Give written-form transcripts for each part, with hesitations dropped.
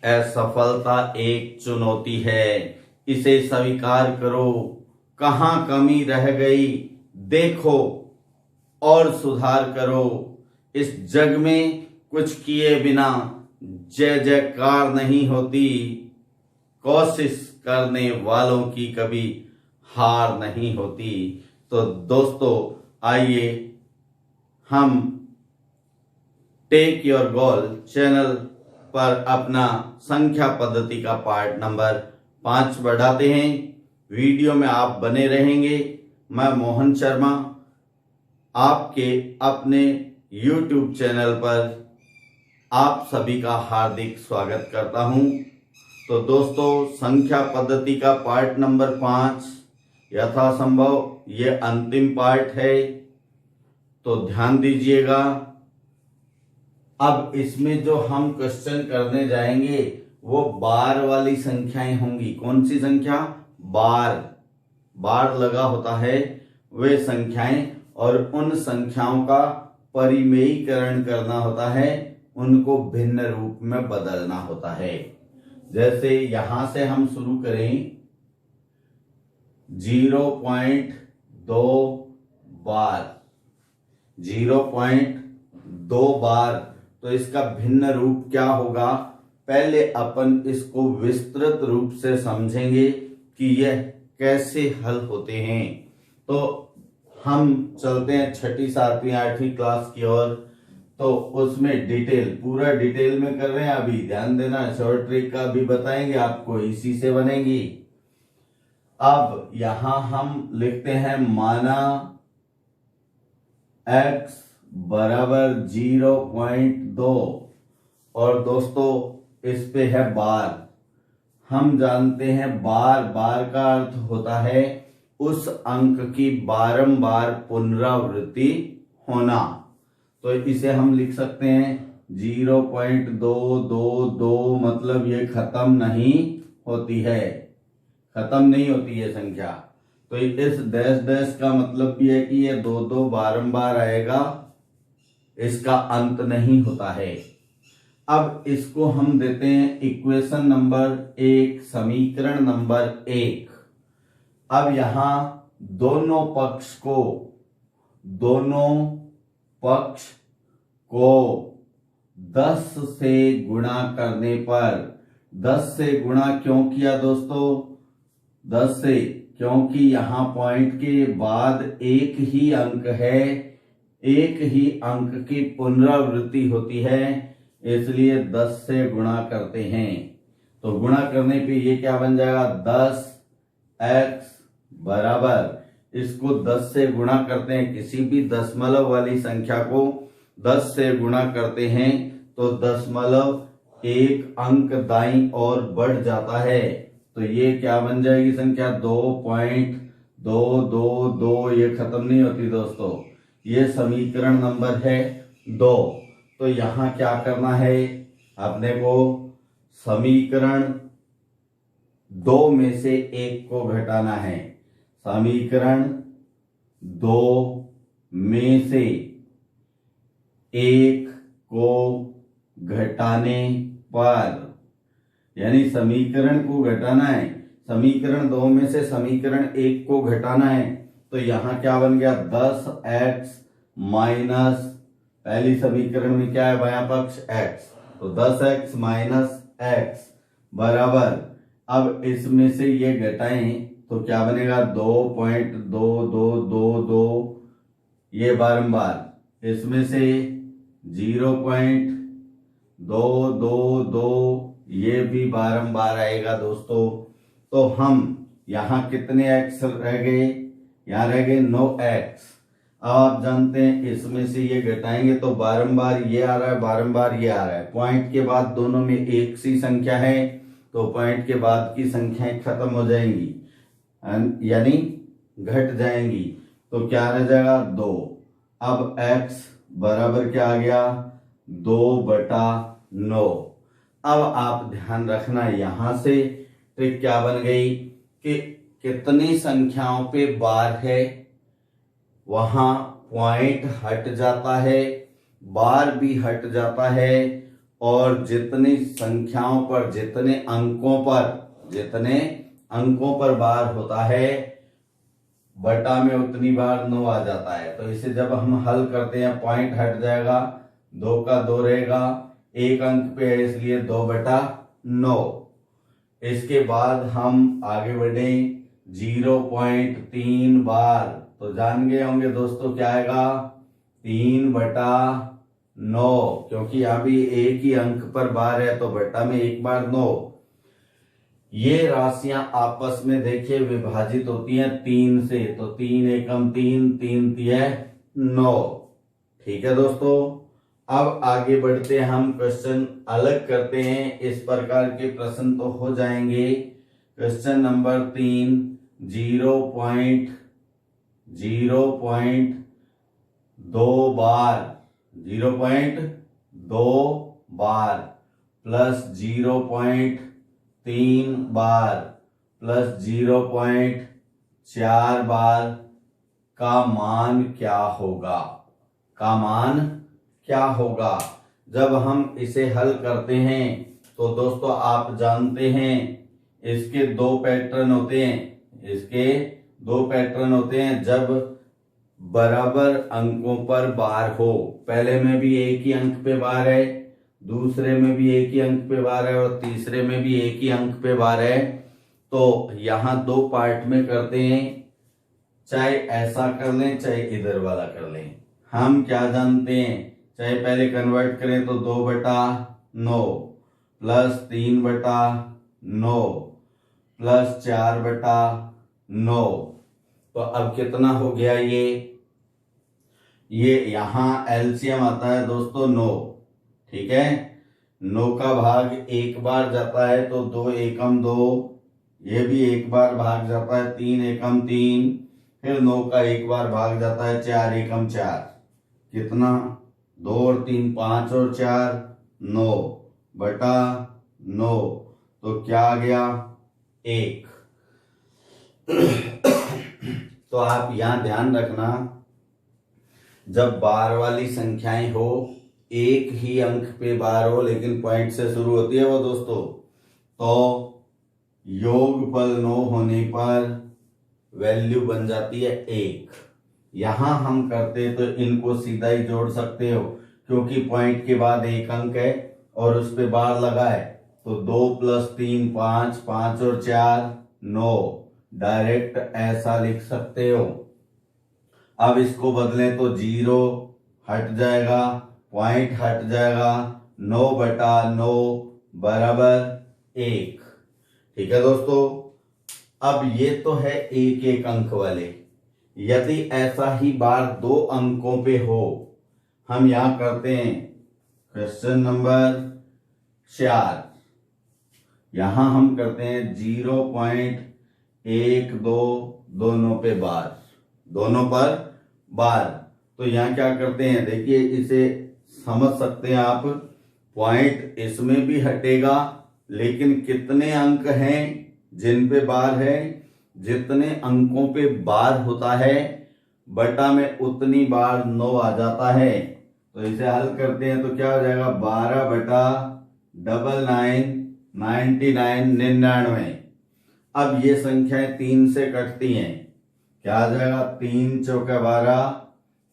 असफलता एक चुनौती है, इसे स्वीकार करो। कहाँ कमी रह गई देखो और सुधार करो। इस जग में कुछ किए बिना जय जयकार नहीं होती। कोशिश करने वालों की कभी हार नहीं होती। तो दोस्तों आइए हम टेक योर गोल चैनल पर अपना संख्या पद्धति का पार्ट नंबर 5 बढ़ाते हैं। वीडियो में आप बने रहेंगे। मैं मोहन शर्मा आपके अपने YouTube चैनल पर आप सभी का हार्दिक स्वागत करता हूं। तो दोस्तों संख्या पद्धति का पार्ट नंबर 5 यथासंभव ये अंतिम पार्ट है, तो ध्यान दीजिएगा। अब इसमें जो हम क्वेश्चन करने जाएंगे वो बार वाली संख्याएं होंगी। कौन सी संख्या? बार लगा होता है वे संख्याएं, और उन संख्याओं का परिमेयीकरण करना होता है, उनको भिन्न रूप में बदलना होता है। जैसे यहां से हम शुरू करें 0.2 बार, 0.2 बार, तो इसका भिन्न रूप क्या होगा? पहले अपन इसको विस्तृत रूप से समझेंगे कि यह कैसे हल होते हैं। तो हम चलते हैं 6ठी 7वीं 8वीं क्लास की ओर। तो उसमें पूरा डिटेल में कर रहे हैं। अभी ध्यान देना, शॉर्ट ट्रिक का भी बताएंगे आपको, इसी से बनेगी। अब यहां हम लिखते हैं माना x बराबर 0.2, और दोस्तों इस पे है बार। हम जानते हैं बार का अर्थ होता है उस अंक की बारंबार पुनरावृत्ति होना। तो इसे हम लिख सकते हैं 0.222, मतलब ये खत्म नहीं होती है, ये संख्या। तो इस डैश का मतलब भी है कि ये 2 बारंबार आएगा, इसका अंत नहीं होता है। अब इसको हम देते हैं इक्वेशन नंबर 1, समीकरण नंबर 1। अब यहां दोनों पक्ष को 10 से गुणा करने पर, 10 से गुणा क्यों किया दोस्तों? 10 से, क्योंकि यहां पॉइंट के बाद एक ही अंक है, एक ही अंक की पुनरावृत्ति होती है, इसलिए 10 से गुणा करते हैं। तो गुणा करने पे ये क्या बन जाएगा? 10x बराबर, इसको 10 से गुणा करते हैं, किसी भी दशमलव वाली संख्या को 10 से गुणा करते हैं तो दशमलव एक अंक दाईं ओर बढ़ जाता है। तो ये क्या बन जाएगी संख्या? 2.222। ये खत्म नहीं होती दोस्तों, ये समीकरण नंबर है 2। तो यहां क्या करना है अपने को? समीकरण 2 में से 1 को घटाना है। समीकरण 2 में से 1 को घटाने पर, यानी समीकरण को घटाना है, समीकरण 2 में से समीकरण 1 को घटाना है। तो यहां क्या बन गया? 10x माइनस, पहली समीकरण में क्या है बायां पक्ष? x, तो 10x माइनस x बराबर, अब इसमें से ये घटाएं तो क्या बनेगा? 2.2222, ये बारंबार, इसमें से 0.222, ये भी बारंबार आएगा दोस्तों। तो हम यहां कितने x रह गए? यहां रह गए 9x। अब आप जानते हैं इसमें से ये घटाएंगे तो बारंबार ये आ रहा है, बारंबार ये आ रहा है। पॉइंट के बाद दोनों में एक सी संख्या है, तो पॉइंट के बाद की संख्याएं खत्म हो जाएंगी, यानी घट जाएंगी। तो क्या रह जाएगा? 2। अब x बराबर क्या आ गया? 2/9। अब आप ध्यान रखना, यहां से ट्रिक क्या बन गई कि कितनी संख्याओं पे बार है वहां पॉइंट हट जाता है, बार भी हट जाता है, और जितनी संख्याओं पर, जितने अंकों पर बार होता है बटा में उतनी बार 9 आ जाता है। तो इसे जब हम हल करते हैं पॉइंट हट जाएगा, 2 का 2 रहेगा, 1 अंक पे है इसलिए 2/9। इसके बाद हम आगे बढ़े 0.3 बार, तो जान गए होंगे दोस्तों क्या आएगा 3/9, क्योंकि अभी एक ही अंक पर बार है तो बटा में 1 बार 9। ये राशियां आपस में देखिए विभाजित होती हैं 3 से, तो 3 एकम 3, 3 तिया 9। ठीक है दोस्तों, अब आगे बढ़ते हैं, हम क्वेश्चन अलग करते हैं। इस प्रकार के प्रश्न तो हो जाएंगे। क्वेश्चन नंबर 3, 0.2 बार प्लस 0.3 बार प्लस 0.4 बार का मान क्या होगा? जब हम इसे हल करते हैं तो दोस्तों आप जानते हैं इसके दो पैटर्न होते हैं। जब बराबर अंकों पर बार हो, पहले में भी एक ही अंक पे बार है, दूसरे में भी एक ही अंक पे बार है और तीसरे में भी एक ही अंक पे बार है, तो यहां 2 पार्ट में करते हैं। चाहे ऐसा कर लें चाहे इधर वाला कर लें। हम क्या जानते हैं, चाहे पहले कन्वर्ट करें तो 2/9 प्लस 3/9 प्लस 4/9, तो अब कितना हो गया? ये यहां एलसीएम आता है दोस्तों 9। ठीक है, 9 का भाग 1 बार जाता है तो 2 एकम 2, ये भी 1 बार भाग जाता है 3 एकम 3, फिर 9 का 1 बार भाग जाता है 4 एकम 4, कितना 2 और 3 5 और 4 9/9, तो क्या आ गया 1। तो आप यहां ध्यान रखना, जब बार वाली संख्याएं हो, एक ही अंक पे बार हो लेकिन पॉइंट से शुरू होती है वो दोस्तों, तो योगफल 9 होने पर वैल्यू बन जाती है 1। यहां हम करते तो इनको सीधा ही जोड़ सकते हो, क्योंकि पॉइंट के बाद एक अंक है और उस पे बार लगा है, तो 2 + 3 5, 5 और 4 9, डायरेक्ट ऐसा लिख सकते हो। अब इसको बदलें तो 0 हट जाएगा, पॉइंट हट जाएगा, 9/9 बराबर 1। ठीक है दोस्तों, अब ये तो है एक एक अंक वाले। यदि ऐसा ही बार 2 अंकों पे हो, हम यहां करते हैं क्वेश्चन नंबर 4। यहां हम करते हैं 0.12 दोनों पर बार। तो यहां क्या करते हैं, देखिए इसे समझ सकते हैं आप, पॉइंट इसमें भी हटेगा लेकिन कितने अंक हैं जिन पे बार है, जितने अंकों पे बार होता है बटा में उतनी बार 9 आ जाता है। तो इसे हल करते हैं तो क्या हो जाएगा 12/99 अब ये संख्याएं 3 से कटती हैं, क्या आ जाएगा 3 चौका 12,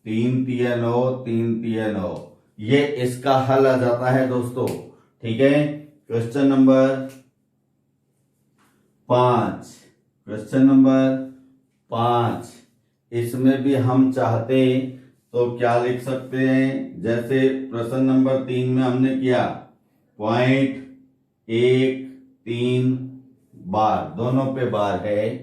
3 तिया 9, 3 तिया 9, ये इसका हल आ जाता है दोस्तों। ठीक है, क्वेश्चन नंबर 5, इसमें भी हम चाहते तो क्या लिख सकते हैं, जैसे प्रश्न नंबर 3 में हमने किया, 0.13 बार दोनों पे बार है,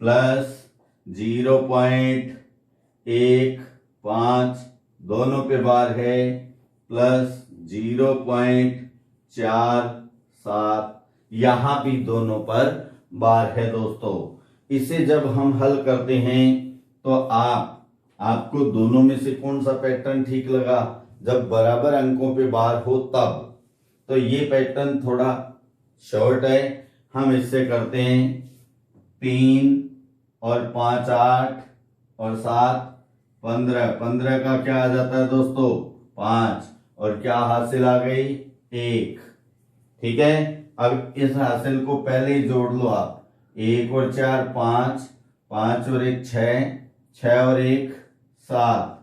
प्लस 0.15 दोनों पे बार है, प्लस 0.47 यहां भी दोनों पर बार है दोस्तों। इसे जब हम हल करते हैं तो आपको दोनों में से कौन सा पैटर्न ठीक लगा? जब बराबर अंकों पे बार हो तब। तो ये पैटर्न थोड़ा शॉर्ट है, हम इससे करते हैं 3 और 5 8 और 7 15 का क्या आ जाता है दोस्तों 5, और क्या हासिल आ गई 1। ठीक है, अब इस हासिल को पहले ही जोड़ लो आप। 1 और 4 5, 5 और 1 6, 6 और 1 7।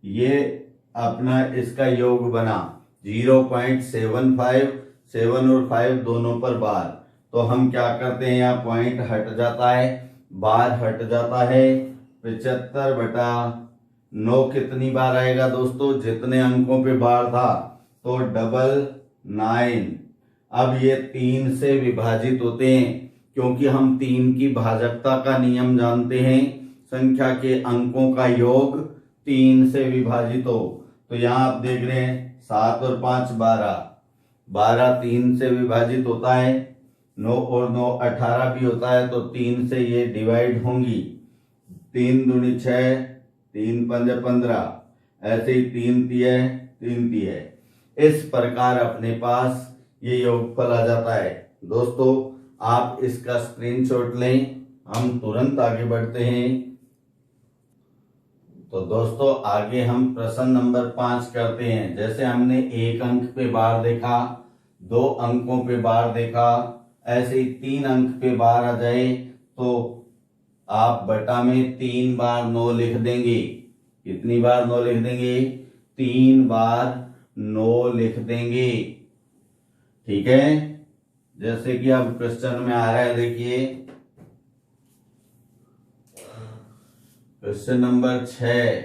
ये अपना इसका योग बना 0.75। 7 और 5 दोनों पर बार, तो हम क्या करते हैं, यहाँ पॉइंट हट जाता है, बार हट जाता है। 75/9 कितनी बार आएगा दोस्तों, जितने अंकों पे बार था, तो 999। अब ये 3 से विभाजित होते हैं, क्योंकि हम 3 की भाजकता का नियम जानते हैं, संख्या के अंकों का योग 3 से विभाजित हो। तो यहाँ आप देख रहे हैं 7 और 5 12, 12 3 से विभाजित होता है। 9 और 9 18 भी होता है, तो 3 से ये डिवाइड होंगी। 3 दूनी 6, 3 पंजे 15, ऐसे ही 3 तिये 3 तिये। इस प्रकार अपने पास ये योगफल आ जाता है। दोस्तों आप इसका स्क्रीनशॉट लें, हम तुरंत आगे बढ़ते हैं। तो दोस्तों आगे हम प्रश्न नंबर 5 करते हैं। जैसे हमने 1 अंक पे बार देखा, 2 अंकों पे बार देखा, ऐसे ही 3 अंक पे बार आ जाए तो आप बटा में 3 बार 9 लिख देंगे। कितनी बार 9 लिख देंगे, 3 बार 9 लिख देंगे। ठीक है, जैसे कि अब क्वेश्चन में आ रहा है, देखिए क्वेश्चन नंबर 6,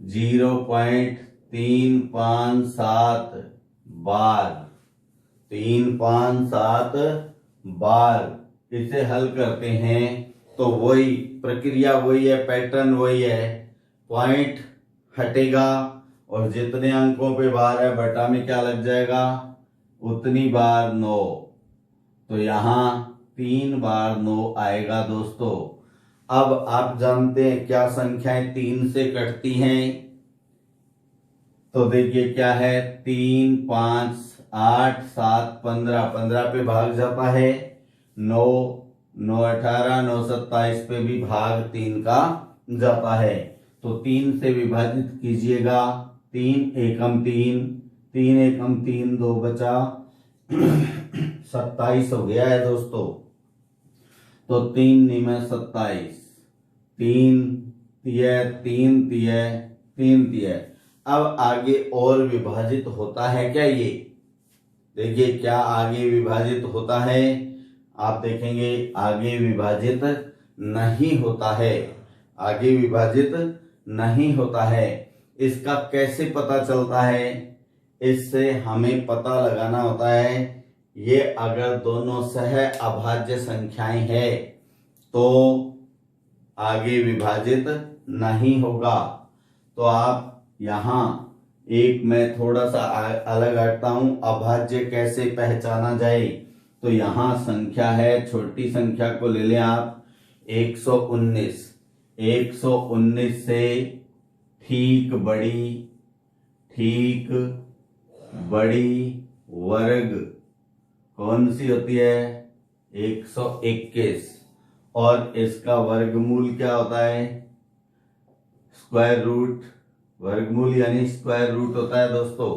0.357 बार, 357 बार इसे हल करते हैं तो वही प्रक्रिया वही है, पैटर्न वही है। पॉइंट हटेगा और जितने अंकों पे बार है बटा में क्या लग जाएगा, उतनी बार 9। तो यहाँ 3 बार 9 आएगा दोस्तों। अब आप जानते हैं क्या संख्याएं 3 से कटती हैं, तो देखिए क्या है, 3 5 8 7 15, 15 पे भाग जाता है। 9 9 18 9 27 पे भी भाग 3 का जाता है। तो 3 से विभाजित कीजिएगा। 3 एकम 3, 3 एकम 3, 2 बचा 27 हो गया है दोस्तों। तो 3 निमे 27, 3 तिये 3 तिये 3 तिये। अब आगे और विभाजित होता है क्या, ये देखिए क्या आगे विभाजित होता है। आप देखेंगे आगे विभाजित नहीं होता है, आगे विभाजित नहीं होता है। इसका कैसे पता चलता है, इससे हमें पता लगाना होता है, ये अगर दोनों सह अभाज्य संख्याएं है तो आगे विभाजित नहीं होगा। तो आप यहाँ एक मैं थोड़ा सा अलग हटता हूं, अभाज्य कैसे पहचाना जाए। तो यहाँ संख्या है, छोटी संख्या को ले लें आप 119। 119 से ठीक बड़ी वर्ग कौन सी होती है, 121। और इसका वर्गमूल क्या होता है, स्क्वायर रूट। वर्गमूल यानी स्क्वायर रूट होता है दोस्तों।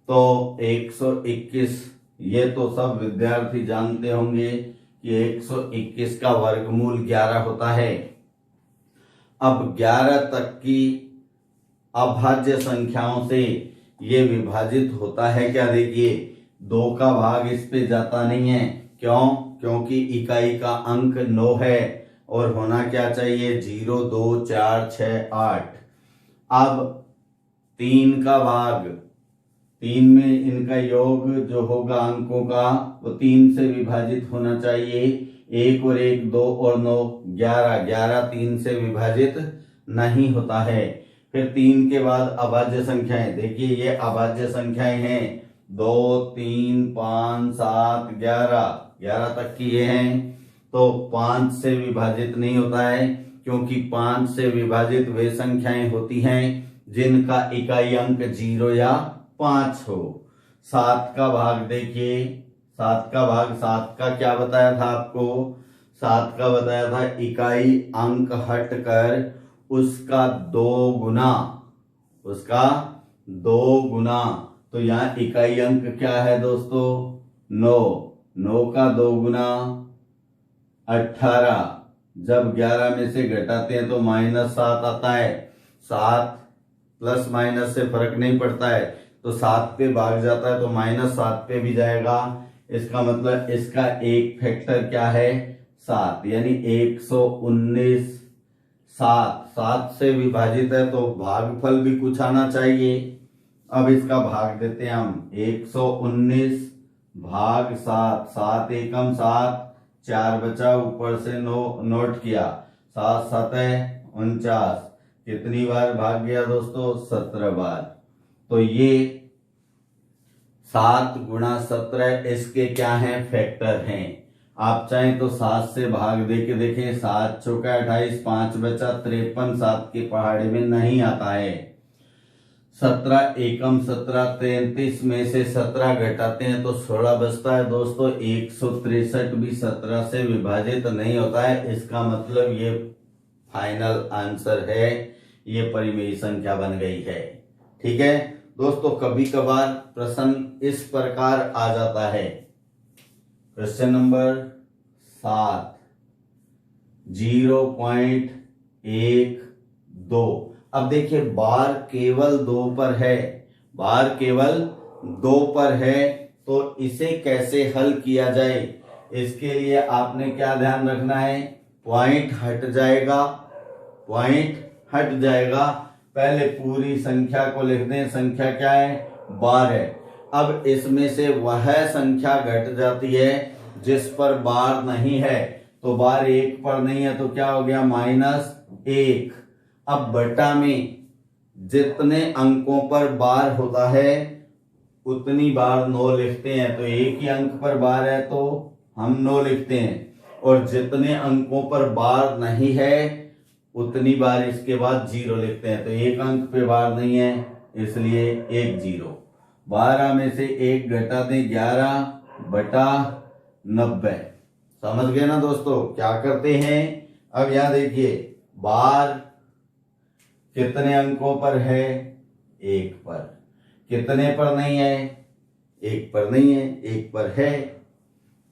तो 121, ये तो सब विद्यार्थी जानते होंगे कि 121 का वर्गमूल 11 होता है। अब 11 तक की अभाज्य संख्याओं से ये विभाजित होता है क्या, देखिए 2 का भाग इस पे जाता नहीं है। क्यों, क्योंकि इकाई का अंक 9 है और होना क्या चाहिए, 0 2 4 6 8। अब 3 का भाग, 3 में इनका योग जो होगा अंकों का वो 3 से विभाजित होना चाहिए। 1 और 1 2 और 9 11, 11 3 से विभाजित नहीं होता है। फिर 3 के बाद अभाज्य संख्याएं, देखिए ये अभाज्य संख्याएं हैं 2 3 5 7 11, 11 तक की ये हैं। तो 5 से विभाजित नहीं होता है, क्योंकि 5 से विभाजित वे संख्याएं होती हैं जिनका इकाई अंक 0 या 5 हो। 7 का भाग देखिए, 7 का भाग, 7 का क्या बताया था आपको, 7 का बताया था इकाई अंक हटकर उसका 2 गुना, उसका 2 गुना तो यहाँ इकाई अंक क्या है दोस्तों 9। 9 का 2 गुना 18। जब 11 में से घटाते हैं तो -7 आता है। 7 प्लस माइनस से फर्क नहीं पड़ता है, तो 7 पे भाग जाता है तो -7 पे भी जाएगा। इसका मतलब इसका एक फैक्टर क्या है 7, यानी 119। 7 से विभाजित है तो भागफल भी कुछ आना चाहिए। अब इसका भाग देते हैं हम। 119 भाग 7। 7 एकम 7, 4 बचा, ऊपर से 9 नोट किया। 7 7 49। कितनी बार भाग गया दोस्तों 17 बार। तो ये 7 गुणा 17 इसके क्या हैं फैक्टर हैं। आप चाहें तो 7 से भाग दे के देखें। 7 चौका 28, 5 बचा 53। 7 के पहाड़े में नहीं आता है। 17 एकम 17, 33 में से 17 घटाते हैं तो 16 बचता है दोस्तों। 163 भी 17 से विभाजित नहीं होता है। इसका मतलब ये फाइनल आंसर है, ये परिमेय संख्या बन गई है। ठीक है दोस्तों, कभी कभार प्रश्न इस प्रकार आ जाता है। Question number 7 0.12। अब देखिए बार केवल 2 पर है, बार केवल 2 पर है, तो इसे कैसे हल किया जाए। इसके लिए आपने क्या ध्यान रखना है, पॉइंट हट जाएगा, पॉइंट हट जाएगा। पहले पूरी संख्या को लिख दें। संख्या क्या है 12। अब इसमें से वह संख्या घट जाती है जिस पर बार नहीं है। तो बार 1 पर नहीं है तो क्या हो गया -1। अब बटा में जितने अंकों पर बार होता है उतनी बार 9 लिखते हैं। तो एक ही अंक पर बार है तो हम 9 लिखते हैं, और जितने अंकों पर बार नहीं है उतनी बार इसके बाद 0 लिखते हैं। तो एक अंक पे बार नहीं है इसलिए 1 0। 12 में से 1 घटा दें 11/90। समझ गए ना दोस्तों क्या करते हैं। अब यहां देखिए बार कितने अंकों पर है 1 पर। कितने पर नहीं है 1 पर नहीं है, 1 पर है।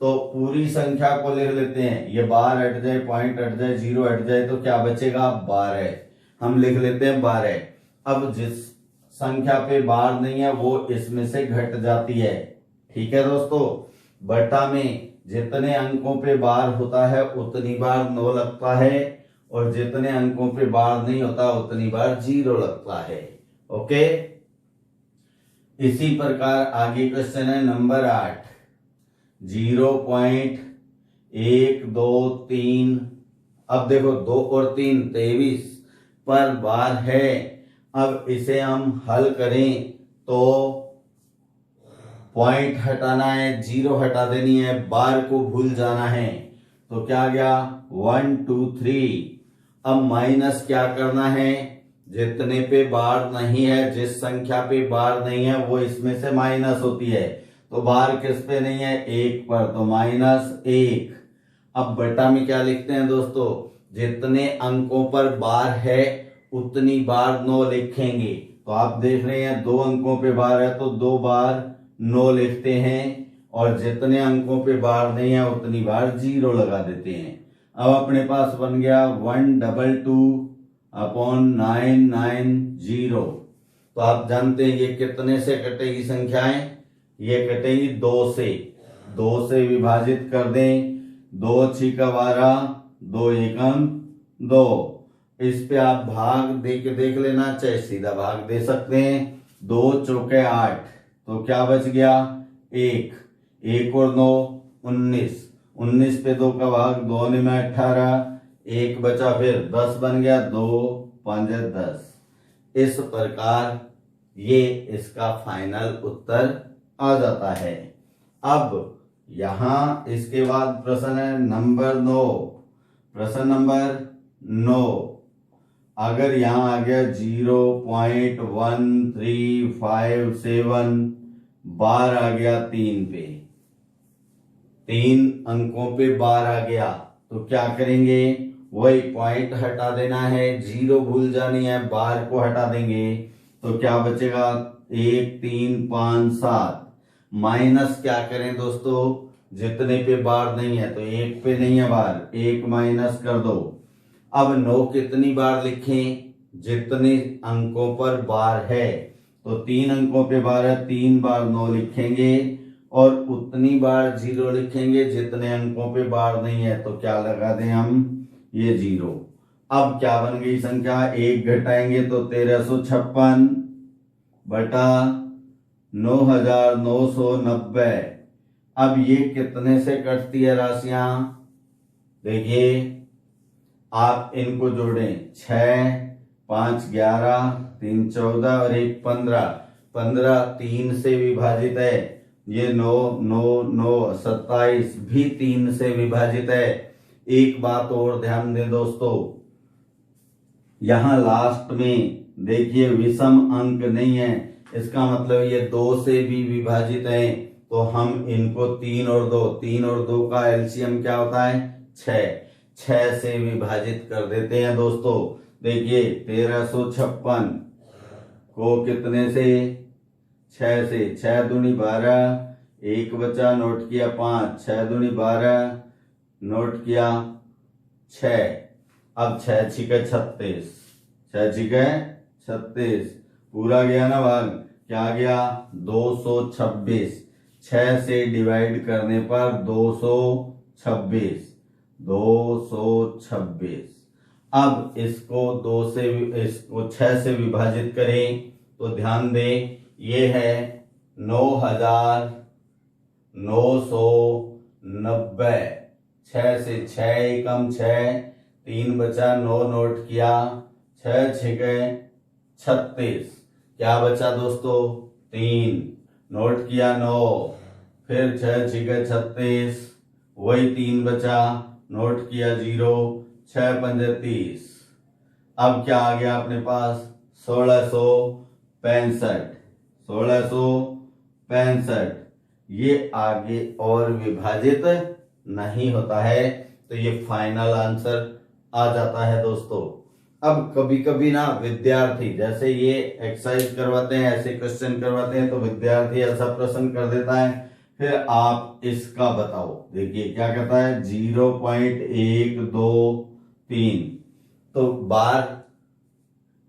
तो पूरी संख्या को लिख लेते हैं। ये बार हट जाए, पॉइंट हट जाए, 0 हट जाए तो क्या बचेगा 12। हम लिख लेते हैं 12। अब जिस संख्या पे बार नहीं है वो इसमें से घट जाती है। ठीक है दोस्तों, बटा में जितने अंकों पे बार होता है उतनी बार 9 लगता है, और जितने अंकों पे बार नहीं होता उतनी बार 0 लगता है। ओके, इसी प्रकार आगे क्वेश्चन है नंबर 8 0.123। अब देखो 2 और 3 23 पर बार है। अब इसे हम हल करें तो पॉइंट हटाना है, 0 हटा देनी है, बार को भूल जाना है। तो क्या गया 1 2 3। अब माइनस क्या करना है, जितने पे बार नहीं है, जिस संख्या पे बार नहीं है वो इसमें से माइनस होती है। तो बार किस पे नहीं है 1 पर, तो -1। अब बटा में क्या लिखते हैं दोस्तों, जितने अंकों पर बार है उतनी बार 9 लिखेंगे। तो आप देख रहे हैं 2 अंकों पे बार है तो 2 बार 9 लिखते हैं, और जितने अंकों पे बार नहीं है उतनी बार 0 लगा देते हैं। अब अपने पास बन गया 122/990। तो आप जानते हैं ये कितने से कटेगी संख्याएं, ये कटेगी 2 से। 2 से विभाजित कर दें, 2 6 12, 2 एकम 2। इस पे आप भाग दे के देख लेना, चाहे सीधा भाग दे सकते हैं। 2 चौके 8, तो क्या बच गया 1। 1 और 9 19। 19 पे 2 का भाग, 2 में 18, 1 बचा, फिर 10 बन गया, 2 5 10। इस प्रकार ये इसका फाइनल उत्तर आ जाता है। अब यहां इसके बाद प्रश्न है नंबर 9। प्रश्न नंबर 9, अगर यहां आ गया 0.1357, बार आ गया 3 पे, 3 अंकों पे बार आ गया, तो क्या करेंगे, वही पॉइंट हटा देना है, 0 भूल जानी है, बार को हटा देंगे। तो क्या बचेगा 1 3 5 7 माइनस क्या करें दोस्तों, जितने पे बार नहीं है तो 1 पे नहीं है बार, 1 माइनस कर दो। अब 9 कितनी बार लिखें, जितने अंकों पर बार है, तो 3 अंकों पे बार है, 3 बार 9 लिखेंगे और उतनी बार 0 लिखेंगे जितने अंकों पे बार नहीं है। तो क्या लगा दें हम, ये 0। अब क्या बन गई संख्या, 1 घटाएंगे तो 1356 बटा 9990। अब ये कितने से कटती है राशियां, देखिए आप इनको जोड़ें, 6 5 11 3 14 और 1 15, 15 3 से विभाजित है, ये 9 9 9 27 भी 3 से विभाजित है। एक बात और ध्यान दें दोस्तों, यहां लास्ट में देखिए विषम अंक नहीं है, इसका मतलब ये 2 से भी विभाजित है, तो हम इनको 3 और 2, 3 और 2 का एलसीएम क्या होता है 6 से विभाजित कर देते हैं दोस्तों। देखिए 1356 को कितने से, 6 से, 6 दूनी 12, 1 बचा नोट किया 5, 6 दूनी 12 नोट किया 6, अब 6 छिके 36, 6 छिके 36 पूरा गया ना भाग, क्या गया 226, 6 से डिवाइड करने पर 226। अब इसको 6 से विभाजित करें तो ध्यान दें, ये है 9990। 6 से 6 एकम 6, 3 बचा 9 नोट किया, 6 छिके 36, क्या बचा दोस्तों 3 नोट किया 9, फिर 6 छिके 36, वही 3 बचा नोट किया 0, 6 पंजे 30। अब क्या आ गया अपने पास 1665। ये आगे और विभाजित नहीं होता है, तो ये फाइनल आंसर आ जाता है दोस्तों। अब कभी कभी ना विद्यार्थी जैसे ये एक्सरसाइज करवाते हैं, ऐसे क्वेश्चन करवाते हैं, तो विद्यार्थी ऐसा प्रश्न कर देता है, फिर आप इसका बताओ। देखिए क्या कहता है 0.123, तो बार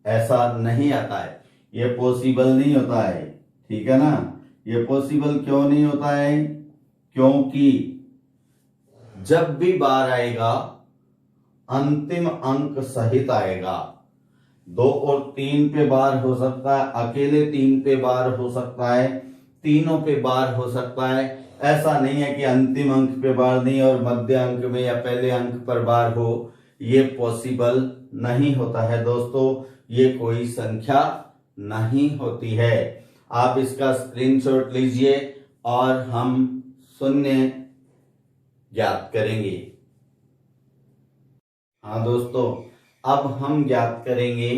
ऐसा नहीं आता है, ये पॉसिबल नहीं होता है, ठीक है ना। ये पॉसिबल क्यों नहीं होता है, क्योंकि जब भी बार आएगा अंतिम अंक सहित आएगा। 2 और 3 पे बार हो सकता है, अकेले 3 पे बार हो सकता है, तीनों पे बार हो सकता है। ऐसा नहीं है कि अंतिम अंक पे बार नहीं और मध्य अंक में या पहले अंक पर बार हो, ये पॉसिबल नहीं होता है दोस्तों, ये कोई संख्या नहीं होती है। आप इसका स्क्रीनशॉट लीजिए और हम शून्य ज्ञात करेंगे। हाँ दोस्तों, अब हम ज्ञात करेंगे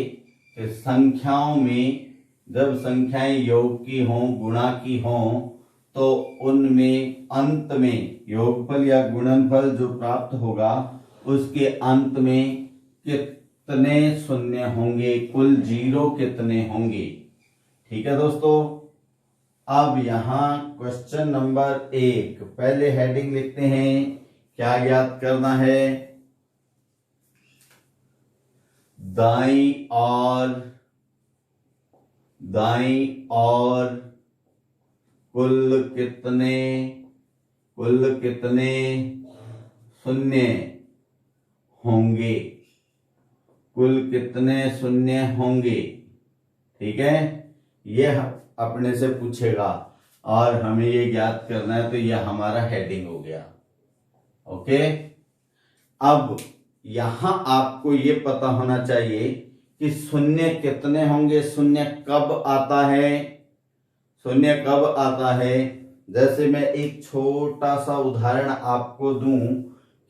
कि संख्याओं में जब संख्याएं योग की हों, गुणा की हों, तो उनमें अंत में योगफल या गुणनफल जो प्राप्त होगा उसके अंत में कितने शून्य होंगे, कुल 0 कितने होंगे। ठीक है दोस्तों। अब यहां क्वेश्चन नंबर 1, पहले हेडिंग लिखते हैं, क्या ज्ञात करना है, दाईं और कुल कितने शून्य होंगे, कुल कितने शून्य होंगे। ठीक है, ये अपने से पूछेगा और हमें ये ज्ञात करना है, तो ये हमारा हेडिंग हो गया। ओके, अब यहां आपको ये पता होना चाहिए कि शून्य कितने होंगे, शून्य कब आता है, शून्य कब आता है। जैसे मैं एक छोटा सा उदाहरण आपको दूं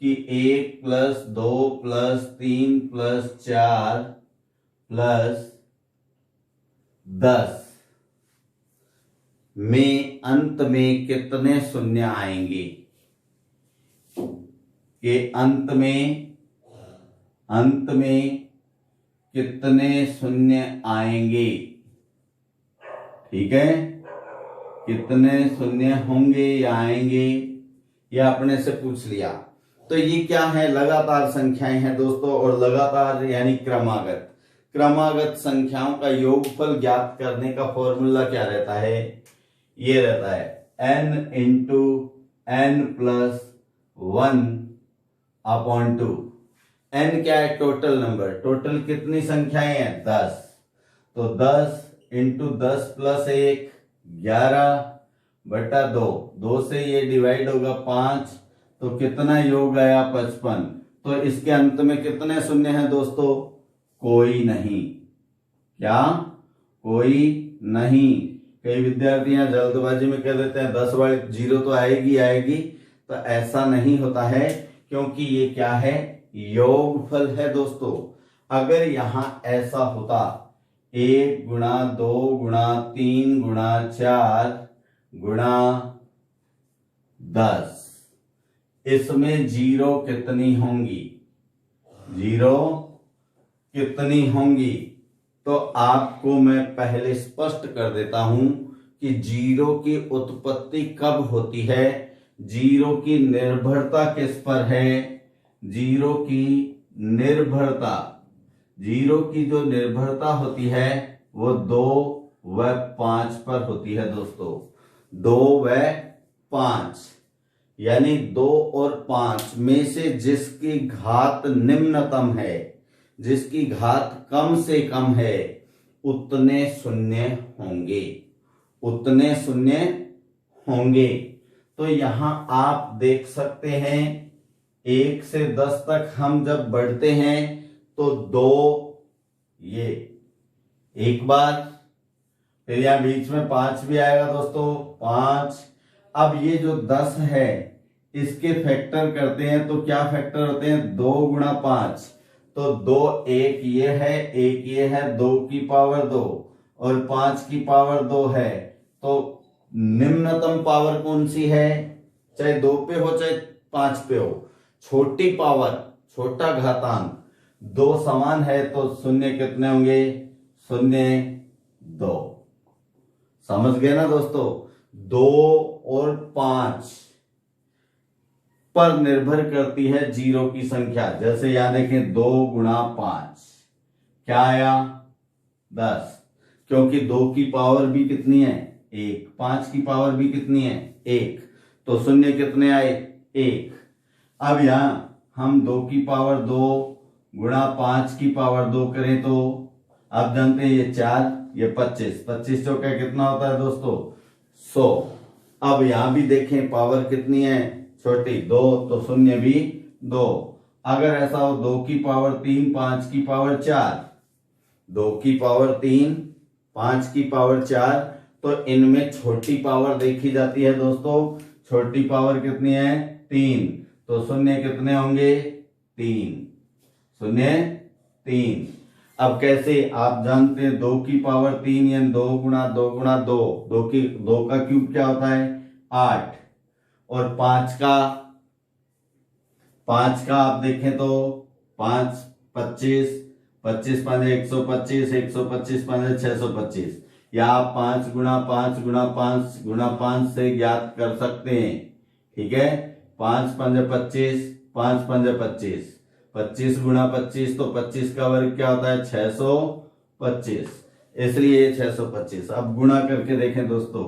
कि 1 + 2 + 3 + 4 + 10 में अंत में कितने शून्य आएंगे, कि अंत में कितने शून्य आएंगे। ठीक है, कितने शून्य होंगे या आएंगे, ये अपने से पूछ लिया। तो ये क्या है, लगातार संख्याएं हैं दोस्तों, और लगातार यानी क्रमागत। क्रमागत संख्याओं का योगफल ज्ञात करने का फॉर्मूला क्या रहता है, ये रहता है n into n plus 1/2। n क्या है, टोटल नंबर। टोटल कितनी संख्याएं हैं, 10। तो 10 इंटू 10 प्लस 1 11/2। 2 से ये डिवाइड होगा 5, तो कितना योग आया, 55। तो इसके अंत में कितने शून्य हैं दोस्तों, कोई नहीं। क्या, कोई नहीं। कई विद्यार्थी यहाँ जल्दबाजी में कह देते हैं 10 वाली 0 तो आएगी आएगी, तो ऐसा नहीं होता है, क्योंकि ये क्या है, योगफल है दोस्तों। अगर यहां ऐसा होता 1 गुणा 2 गुणा 3 गुणा 4 गुणा 10, इसमें 0 कितनी होंगी, 0 कितनी होंगी, तो आपको मैं पहले स्पष्ट कर देता हूं कि 0 की उत्पत्ति कब होती है, 0 की निर्भरता किस पर है, 0 की निर्भरता, 0 की जो निर्भरता होती है वो 2 व 5 पर होती है दोस्तों। 2 व 5 यानी 2 और 5 में से जिसकी घात निम्नतम है, जिसकी घात कम से कम है, उतने शून्य होंगे, उतने शून्य होंगे। तो यहां आप देख सकते हैं 1 से 10 तक हम जब बढ़ते हैं तो 2 ये एक बार, फिर यहां बीच में 5 भी आएगा दोस्तों, 5। अब ये जो 10 है इसके फैक्टर करते हैं तो क्या फैक्टर होते हैं, 2 गुणा 5, तो 2 एक ये है, एक ये है, 2 की पावर 2 और 5 की पावर 2 है। तो निम्नतम पावर कौन सी है, चाहे 2 पे हो चाहे 5 पे हो, छोटी पावर, छोटा घातांक 2 समान है, तो शून्य कितने होंगे, 0 2। समझ गए ना दोस्तों, 2 और 5 पर निर्भर करती है 0 की संख्या। जैसे यहां देखें 2 गुणा 5 क्या आया, 10, क्योंकि 2 की पावर भी कितनी है, 1, 5 की पावर भी कितनी है, 1, तो शून्य कितने आए, 1। अब यहां हम 2 की पावर 2 गुणा 5 की पावर 2 करें तो आप जानते हैं ये 4, ये 25, 25 चौका कितना होता है दोस्तों, 100। अब यहां भी देखें पावर कितनी है, छोटी 2, तो शून्य भी 2। अगर ऐसा हो 2 की पावर 3 5 की पावर 4, 2 की पावर 3 5 की पावर 4, तो इनमें छोटी पावर देखी जाती है दोस्तों। छोटी पावर कितनी है, 3, तो शून्य कितने होंगे, 3, शून्य 3। अब कैसे, आप जानते हैं 2 की पावर 3 यानी 2 गुणा 2 गुणा 2, 2 का क्यूब क्या होता है, 8, और 5 का आप देखें तो 5 25, 25 5 125, 125 5 625, या आप 5 गुणा 5 गुणा 5 गुणा 5 से ज्ञात कर सकते हैं। ठीक है, 5 5 25, 5 5 25, 25 गुणा 25, तो 25 का वर्ग क्या होता है, 625, इसलिए 625। अब गुणा करके देखें दोस्तों,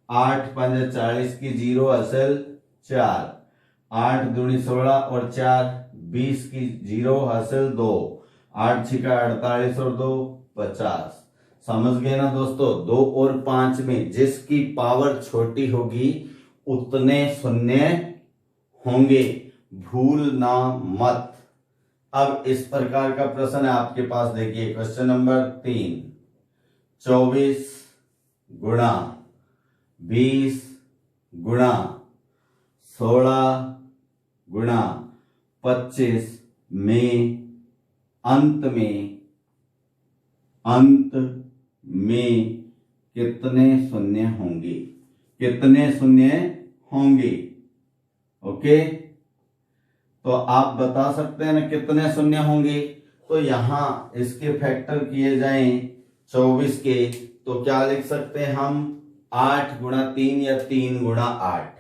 8 5 40 की 0 असल 4, 8 दूनी 16 और 4 20 की 0 हासिल 2, 8 छिका 48 और 2 50। समझ गए ना दोस्तों, 2 और 5 में जिसकी पावर छोटी होगी उतने शून्य होंगे, भूलना मत। अब इस प्रकार का प्रश्न है आपके पास, देखिए क्वेश्चन नंबर 3, 24 गुणा 20 गुणा 16 गुणा 25 में अंत में कितने शून्य होंगे, कितने शून्य होंगे। ओके, तो आप बता सकते हैं ना कितने शून्य होंगे। तो यहां इसके फैक्टर किए जाएं 24 के, तो क्या लिख सकते हैं हम 8 गुणा 3 या 3 गुणा 8।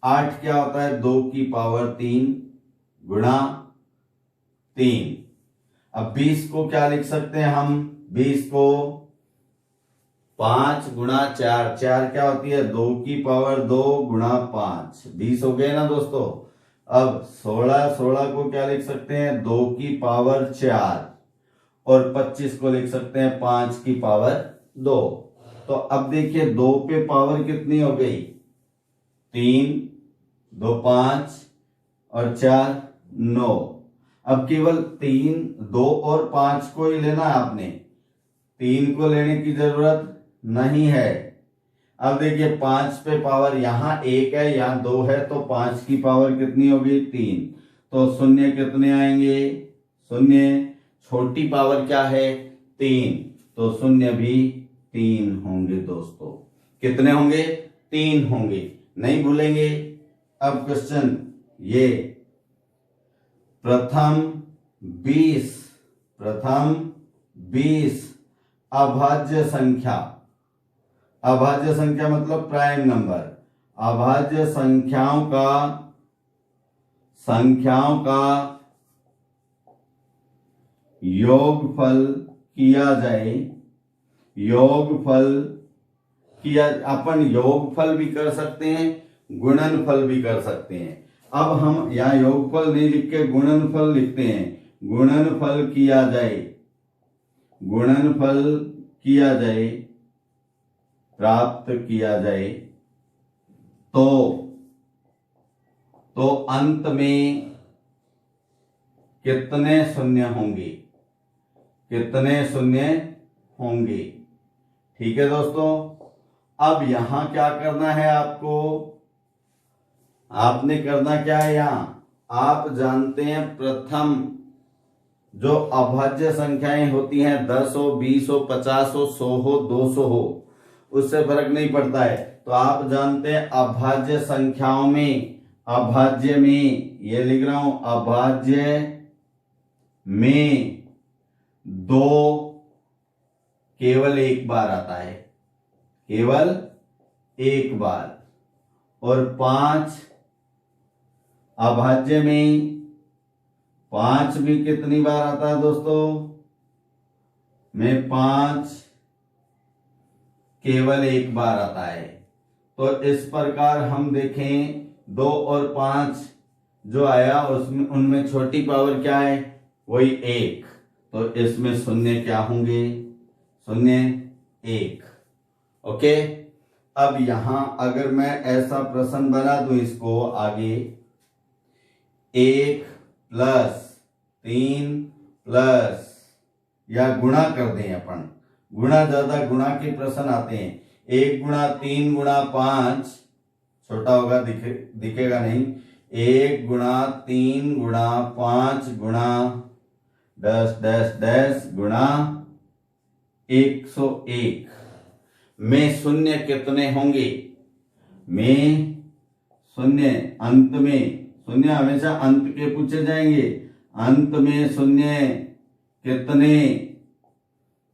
8 क्या होता है 2 की पावर 3 गुणा 3। अब 20 को क्या लिख सकते हैं हम 20 को 5 गुणा 4। 4 क्या होती है 2 की पावर 2 गुणा 5। 20 हो गए ना दोस्तों। अब 16 को क्या लिख सकते हैं 2 की पावर 4 और 25 को लिख सकते हैं 5 की पावर 2। तो अब देखिए 2 पे पावर कितनी हो गई 3, 2 5 और 4 9। अब केवल 3, 2 और 5 को ही लेना है आपने, 3 को लेने की जरूरत नहीं है। अब देखिए 5 पे पावर यहाँ 1 है यहाँ 2 है तो 5 की पावर कितनी होगी 3। तो शून्य कितने आएंगे शून्य, छोटी पावर क्या है 3, तो शून्य भी 3 होंगे दोस्तों। कितने होंगे 3 होंगे, नहीं भूलेंगे। अब क्वेश्चन ये प्रथम 20 अभाज्य संख्या, अभाज्य संख्या मतलब प्राइम नंबर, अभाज्य संख्याओं का योगफल किया जाए। अपन योगफल भी कर सकते हैं गुणनफल भी कर सकते हैं। अब हम यहाँ योगफल नहीं लिख के गुणनफल लिखते हैं। गुणनफल किया जाए प्राप्त किया जाए तो अंत में कितने शून्य होंगे। ठीक है दोस्तों। अब यहां क्या करना है आपने करना क्या है यहाँ, आप जानते हैं प्रथम जो अभाज्य संख्याएं होती हैं 10 हो 20 हो 50 हो 100 हो 200 हो, उससे फर्क नहीं पड़ता है। तो आप जानते हैं अभाज्य संख्याओं में, अभाज्य में ये लिख रहा हूं, अभाज्य में 2 केवल एक बार आता है, केवल एक बार। और 5 अभाज्य में 5 भी कितनी बार आता है दोस्तों में 5 केवल एक बार आता है। तो इस प्रकार हम देखें 2 और 5 जो आया उसमें उनमें छोटी पावर क्या है वही 1, तो इसमें शून्य क्या होंगे शून्य 1। ओके। अब यहां अगर मैं ऐसा प्रश्न बना दूं इसको आगे 1 + 3 प्लस या गुणा कर दें अपन, गुणा ज्यादा गुणा के प्रश्न आते हैं। 1 गुणा 3 गुणा 5 छोटा होगा दिखेगा नहीं, 1 गुणा 3 गुणा 5 गुणा डैश डैश डैश गुणा 101 में शून्य कितने होंगे, में शून्य अंत में, शून्य हमेशा अंत के पूछे जाएंगे, अंत में शून्य कितने।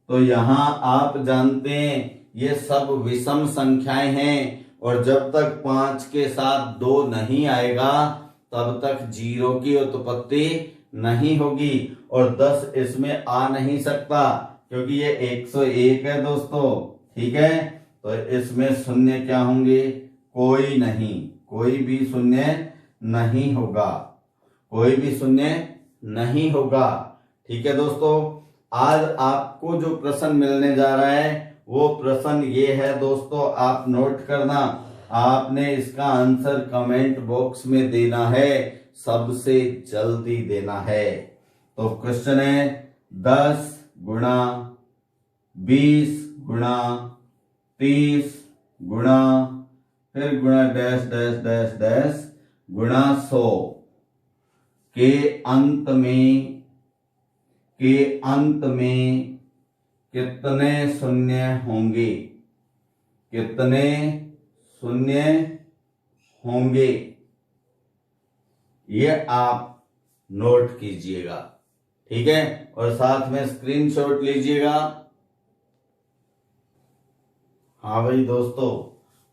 तो यहां आप जानते हैं ये सब विषम संख्याएं हैं और जब तक 5 के साथ 2 नहीं आएगा तब तक 0 की उत्पत्ति नहीं होगी और 10 इसमें आ नहीं सकता क्योंकि ये 101 है दोस्तों। ठीक है, तो इसमें शून्य क्या होंगे, कोई नहीं, कोई भी शून्य नहीं होगा, कोई भी शून्य नहीं होगा। ठीक है दोस्तों, आज आपको जो प्रश्न मिलने जा रहा है वो प्रश्न ये है दोस्तों, आप नोट करना, आपने इसका आंसर कमेंट बॉक्स में देना है, सबसे जल्दी देना है। तो क्वेश्चन है 10 गुणा 20 गुणा 30 गुणा फिर गुणा डैश डैश डैश डैश गुणा 100 के अंत में कितने शून्य होंगे, कितने शून्य होंगे, ये आप नोट कीजिएगा। ठीक है, और साथ में स्क्रीनशॉट लीजिएगा। हाँ भाई दोस्तों,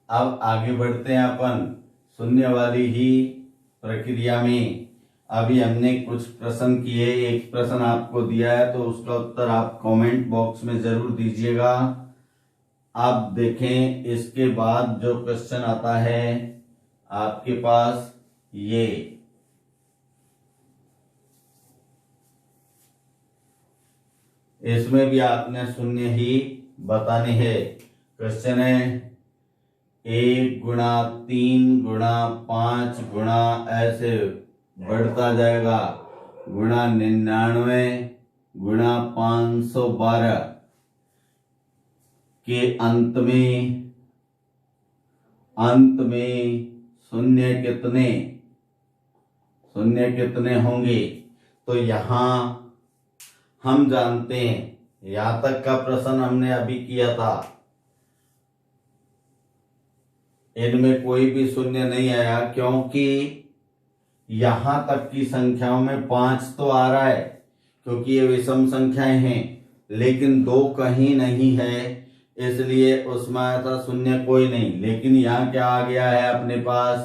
अब आगे बढ़ते हैं अपन शून्य वाली ही प्रक्रिया में। अभी हमने कुछ प्रश्न किए, एक प्रश्न आपको दिया है तो उसका उत्तर आप कमेंट बॉक्स में जरूर दीजिएगा। आप देखें इसके बाद जो क्वेश्चन आता है आपके पास, ये इसमें भी आपने शून्य ही बताने हैं। क्वेश्चन है 1 गुणा 3 गुणा 5 गुणा ऐसे बढ़ता जाएगा, गुणा 99 गुणा 512 के अंत में शून्य कितने होंगे। तो यहां हम जानते हैं, यहां तक का प्रश्न हमने अभी किया था, इनमें कोई भी शून्य नहीं आया क्योंकि यहां तक की संख्याओं में 5 तो आ रहा है क्योंकि ये विषम संख्याएं हैं, लेकिन 2 कहीं नहीं है, इसलिए उसमें आया था शून्य कोई नहीं। लेकिन यहाँ क्या आ गया है अपने पास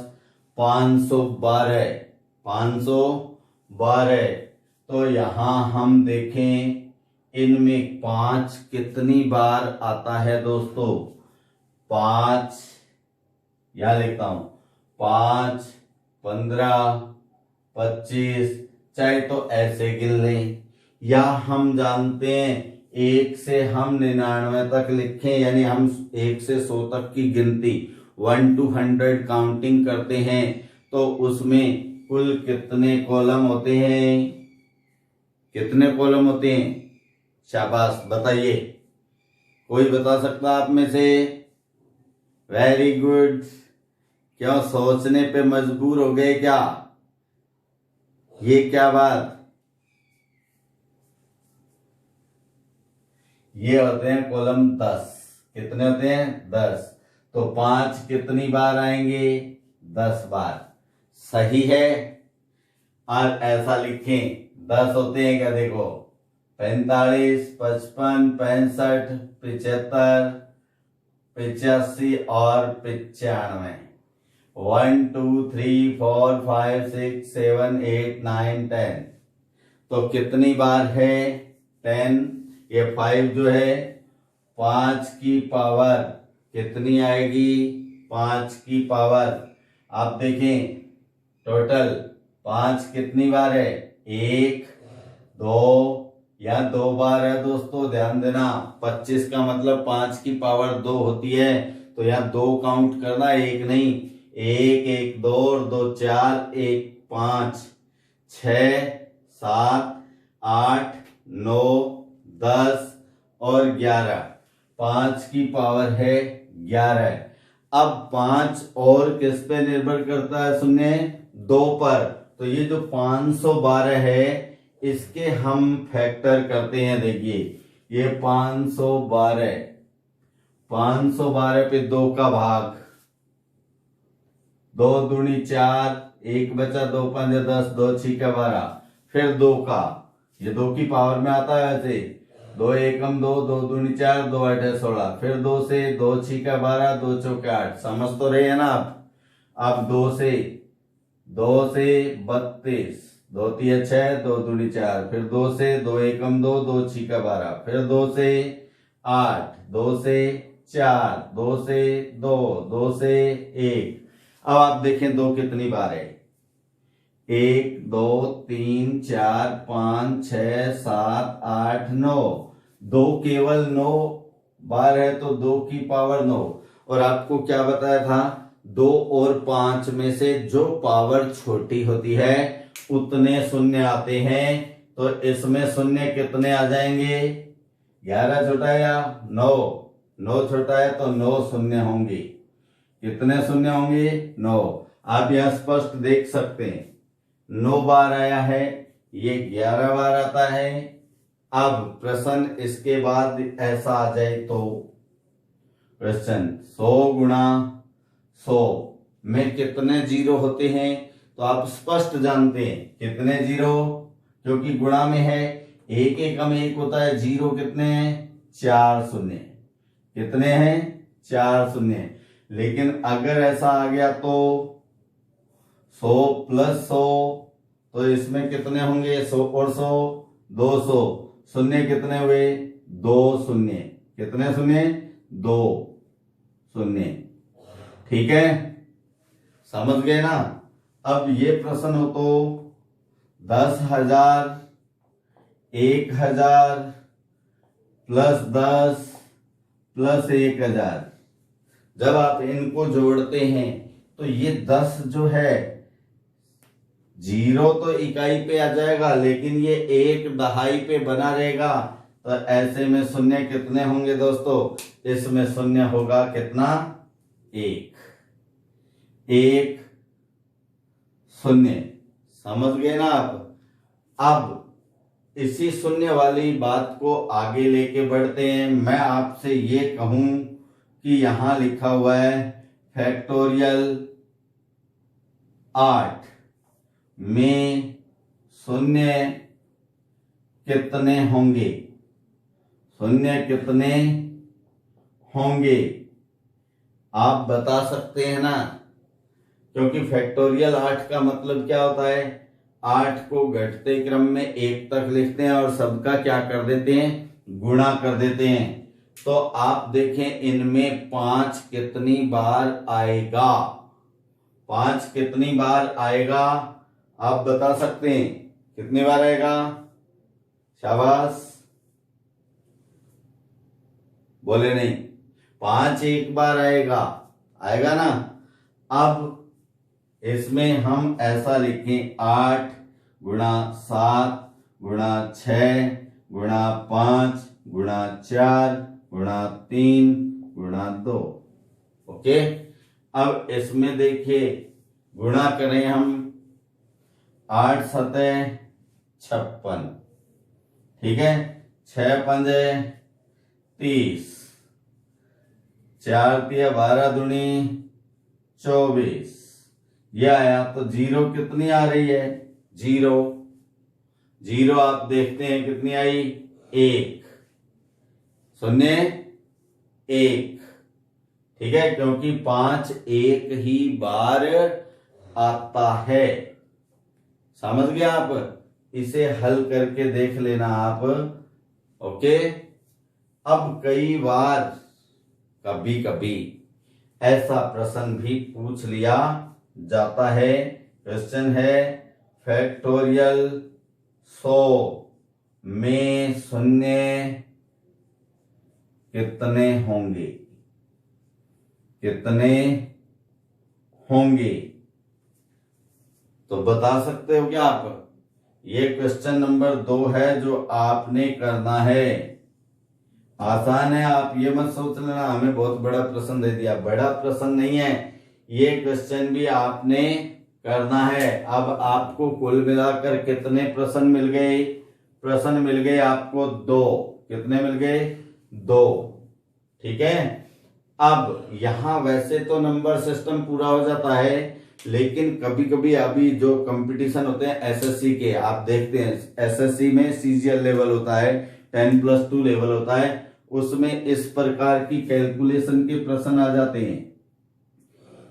512। तो यहां हम देखें इनमें 5 कितनी बार आता है दोस्तों। 5 यहां लिखता हूं, 5, 15, 25, चाहे तो ऐसे गिन लें, या हम जानते हैं 1 से हम 99 तक लिखें, यानी हम 1 से 100 तक की गिनती 1 to 100 काउंटिंग करते हैं, तो उसमें कुल कितने कॉलम होते हैं, कितने कॉलम होते हैं। शाबाश, बताइए, कोई बता सकता आप में से। Very good. क्यों सोचने पे मजबूर हो गए क्या, ये क्या बात। ये होते हैं कॉलम 10। कितने होते हैं 10। तो 5 कितनी बार आएंगे 10 बार, सही है। और ऐसा लिखें 10 होते हैं क्या, देखो 45, 55, 65, 75, 85 और 95। 1 2 3 4 5 6 7 8 9 10। तो कितनी बार है 10। ये 5 जो है 5 की पावर कितनी आएगी, 5 की पावर। आप देखें टोटल 5 कितनी बार है, 1 2 या 2 बार है दोस्तों, ध्यान देना। 25 का मतलब 5 की पावर 2 होती है, तो यहाँ 2 काउंट करना, 1 नहीं। 1 1 2 और 2 4, 1 5 6 7 8 9 10 और 11। 5 की पावर है 11। अब 5 और किस पे निर्भर करता है, सुनिए 2 पर। तो ये जो 512 है इसके हम फैक्टर करते हैं। देखिए ये 512 पे 2 का भाग, 2 दूनी 4, 1 बचा, 2 पंजे 10, 2 6 12, फिर 2 का, ये 2 की पावर में आता है वैसे, 2 एकम 2, 2 दूनी 4, 2 8 16, फिर 2 से 2 6 12, 2 चौके 8, समझ तो रहे हैं ना आप। अब 2 से 32, 2 3 6, 2 दूनी 4, फिर 2 से 2 एकम 2, 2 6 12, फिर 2 से 8, 2 से 4, 2 से 2, 2 से 1। अब आप देखें 2 कितनी बार है, 1 2 3 4 5 6 7 8 9। 2 केवल 9 बार है तो 2 की पावर 9। और आपको क्या बताया था, 2 और 5 में से जो पावर छोटी होती है उतने शून्य आते हैं। तो इसमें शून्य कितने आ जाएंगे, 11 छोटा है या 9, 9 छोटा है तो 9 शून्य होंगे। कितने शून्य होंगे 9। आप यहां स्पष्ट देख सकते हैं 9 बार आया है, ये 11 बार आता है। अब प्रश्न इसके बाद ऐसा आ जाए तो क्वेश्चन 100 गुणा 100 में कितने जीरो होते हैं, तो आप स्पष्ट जानते हैं कितने जीरो, क्योंकि गुणा में है, एक एकम 1 होता है, जीरो कितने हैं 4 शून्य, कितने हैं 4 शून्य। लेकिन अगर ऐसा आ गया तो 100 प्लस 100, तो इसमें कितने होंगे? 100 और 100 200। शून्य कितने हुए? 2 शून्य। कितने शून्य? 2 शून्य। ठीक है, समझ गए ना? अब ये प्रश्न हो तो 10,000 1,000 प्लस 10 प्लस 1,000, जब आप इनको जोड़ते हैं तो ये 10 जो है 0 तो इकाई पे आ जाएगा, लेकिन ये 1 दहाई पे बना रहेगा। तो ऐसे में शून्य कितने होंगे दोस्तों? इसमें शून्य होगा कितना? 1 शून्य। समझ गए ना आप? अब इसी शून्य वाली बात को आगे लेके बढ़ते हैं। मैं आपसे ये कहूं कि यहां लिखा हुआ है फैक्टोरियल 8 में शून्य कितने होंगे? शून्य कितने होंगे आप बता सकते हैं ना? क्योंकि फैक्टोरियल 8 का मतलब क्या होता है? 8 को घटते क्रम में 1 तक लिखते हैं और सबका क्या कर देते हैं? गुणा कर देते हैं। तो आप देखें इनमें 5 कितनी बार आएगा? 5 कितनी बार आएगा आप बता सकते हैं? कितनी बार आएगा? शाबाश, बोले नहीं। 5 एक बार आएगा, आएगा ना? अब इसमें हम ऐसा लिखें 8 गुणा 7 गुणा 6 गुणा 5 गुणा 4 गुणा 3 गुणा 2। ओके, अब इसमें देखिए गुणा करें हम 8 सतह 56, ठीक है, 6 पंजे 30, 4 तिया 12 दूनी 24। ये आया तो 0 कितनी आ रही है? 0 आप देखते हैं कितनी आई? 1 शून्य 1। ठीक है, क्योंकि 5 एक ही बार आता है। समझ गए आप? इसे हल करके देख लेना आप। ओके, अब कई बार कभी कभी ऐसा प्रश्न भी पूछ लिया जाता है। क्वेश्चन है फैक्टोरियल 100 में शून्य कितने होंगे? कितने होंगे तो बता सकते हो क्या आप? ये क्वेश्चन नंबर 2 है जो आपने करना है। आसान है, आप ये मत सोच लेना हमें बहुत बड़ा प्रश्न दे दिया। बड़ा प्रश्न नहीं है, ये क्वेश्चन भी आपने करना है। अब आपको कुल मिलाकर कितने प्रश्न मिल गए? प्रश्न मिल गए आपको 2। कितने मिल गए? 2। ठीक है, अब यहां वैसे तो नंबर सिस्टम पूरा हो जाता है, लेकिन कभी कभी अभी जो कंपटीशन होते हैं एसएससी के, आप देखते हैं एसएससी में सीजीएल लेवल होता है, 10+2 लेवल होता है, उसमें इस प्रकार की कैलकुलेशन के प्रश्न आ जाते हैं।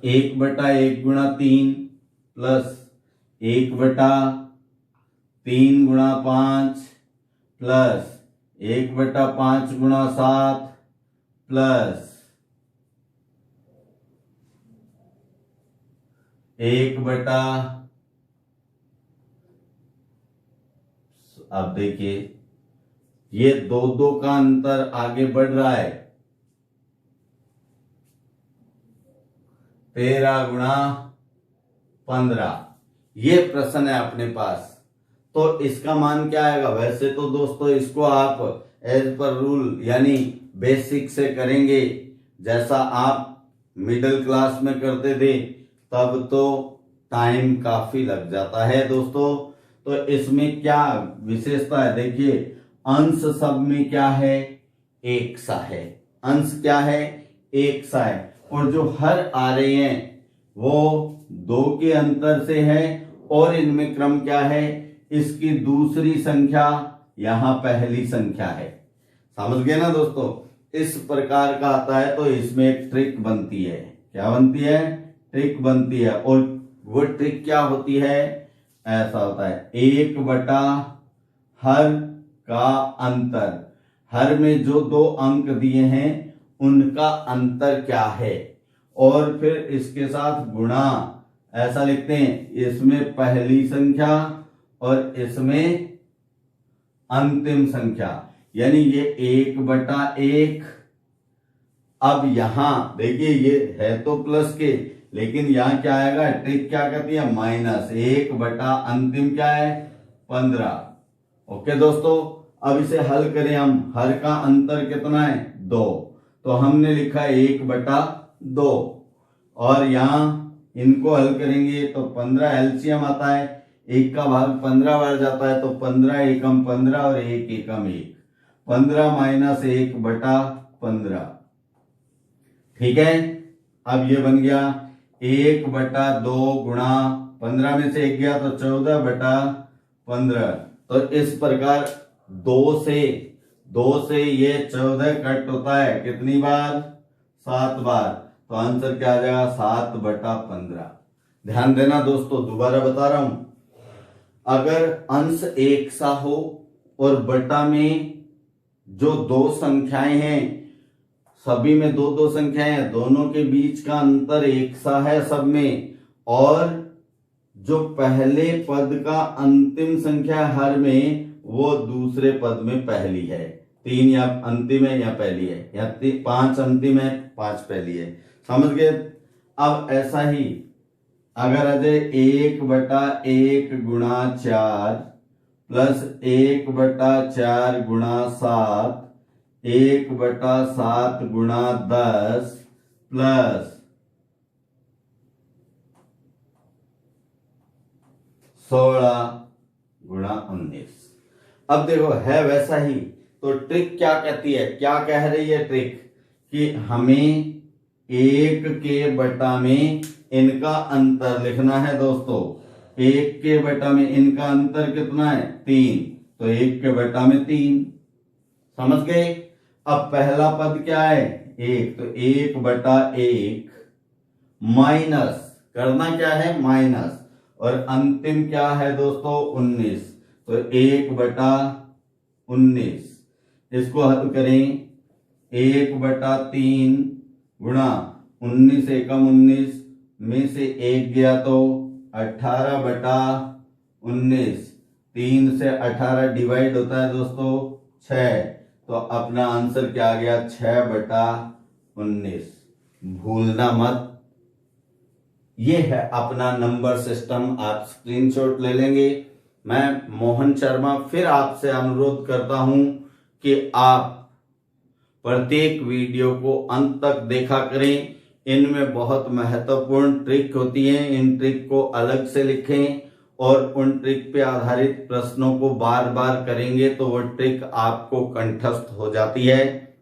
1/1 गुणा 3 प्लस 1/3 गुणा 5 प्लस 1/5 गुणा 7 प्लस 1/, अब देखिए ये 2 का अंतर आगे बढ़ रहा है। 13 गुणा 15 ये प्रश्न है अपने पास। तो इसका मान क्या आएगा? वैसे तो दोस्तों इसको आप एज पर रूल यानी बेसिक से करेंगे, जैसा आप मिडिल क्लास में करते थे, तब तो टाइम काफी लग जाता है दोस्तों। तो इसमें क्या विशेषता है? देखिए अंश सब में क्या है? एक सा है। अंश क्या है? एक सा है। और जो हर आ रहे हैं वो 2 के अंतर से है, और इनमें क्रम क्या है? इसकी दूसरी संख्या यहां पहली संख्या है। समझ गए ना दोस्तों? इस प्रकार का आता है तो इसमें एक ट्रिक बनती है। क्या बनती है? ट्रिक बनती है। और वो ट्रिक क्या होती है? ऐसा होता है 1/, हर का अंतर। हर में जो 2 अंक दिए हैं उनका अंतर क्या है, और फिर इसके साथ गुणा। ऐसा लिखते हैं, इसमें पहली संख्या और इसमें अंतिम संख्या, यानी ये 1/1। अब यहां देखिए ये है तो प्लस के, लेकिन यहां क्या आएगा? ट्रिक क्या कहती है? -1/, अंतिम क्या है? 15। ओके दोस्तों, अब इसे हल करें हम। हर का अंतर कितना है? 2। तो हमने लिखा 1/2, और यहां इनको हल करेंगे तो 15 एलसीएम आता है। 1 का भाग 15 बार जाता है तो 15 एकम 15 और 1 एकम 1। 15 - 1/15। ठीक है, अब ये बन गया 1/2 गुणा 15 में से 1 गया तो 14/15। तो इस प्रकार 2 से ये 14 कट होता है कितनी बार? 7 बार। तो आंसर क्या आ जाएगा? 7/15। ध्यान देना दोस्तों, दोबारा बता रहा हूं, अगर अंश एक सा हो और बटा में जो 2 संख्याएं हैं, सभी में 2 संख्याएं हैं, दोनों के बीच का अंतर एक सा है सब में, और जो पहले पद का अंतिम संख्या हर में वो दूसरे पद में पहली है। 3 या अंतिम है या पहली है, या 5 अंतिम है 5 पहली है। समझ गए? अब ऐसा ही अगर आ जाए 1/1 गुणा 4 प्लस 1/4 गुणा 7, 1/7 गुणा 10 प्लस 16 गुणा 19। अब देखो है वैसा ही, तो ट्रिक क्या कहती है? क्या कह रही है ट्रिक? कि हमें 1 के बटा में इनका अंतर लिखना है दोस्तों। 1 के बटा में इनका अंतर कितना है? 3। तो 1 के बटा में 3। समझ गए? अब पहला पद क्या है? 1। तो 1/1 माइनस करना क्या है? माइनस। और अंतिम क्या है दोस्तों? 19। तो 1/19। इसको हल करें, 1/3 गुणा 19 एकम 19 में से 1 गया तो 18/19। 3 से 18 डिवाइड होता है दोस्तों 6। तो अपना आंसर क्या आ गया? 6/19। भूलना मत, ये है अपना नंबर सिस्टम। आप स्क्रीनशॉट ले लेंगे। मैं मोहन शर्मा फिर आपसे अनुरोध करता हूं कि आप प्रत्येक वीडियो को अंत तक देखा करें। इनमें बहुत महत्वपूर्ण ट्रिक होती है, इन ट्रिक को अलग से लिखें और उन ट्रिक पे आधारित प्रश्नों को बार बार करेंगे तो वो ट्रिक आपको कंठस्थ हो जाती है,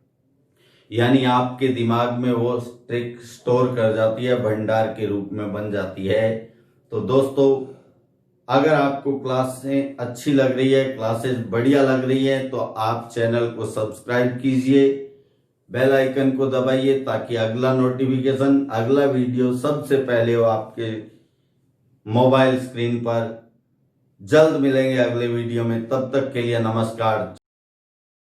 यानी आपके दिमाग में वो ट्रिक स्टोर कर जाती है, भंडार के रूप में बन जाती है। तो दोस्तों, अगर आपको क्लासें अच्छी लग रही है, क्लासेस बढ़िया लग रही है, तो आप चैनल को सब्सक्राइब कीजिए, बेल आइकन को दबाइए ताकि अगला नोटिफिकेशन, अगला वीडियो सबसे पहले हो आपके मोबाइल स्क्रीन पर। जल्द मिलेंगे अगले वीडियो में, तब तक के लिए नमस्कार।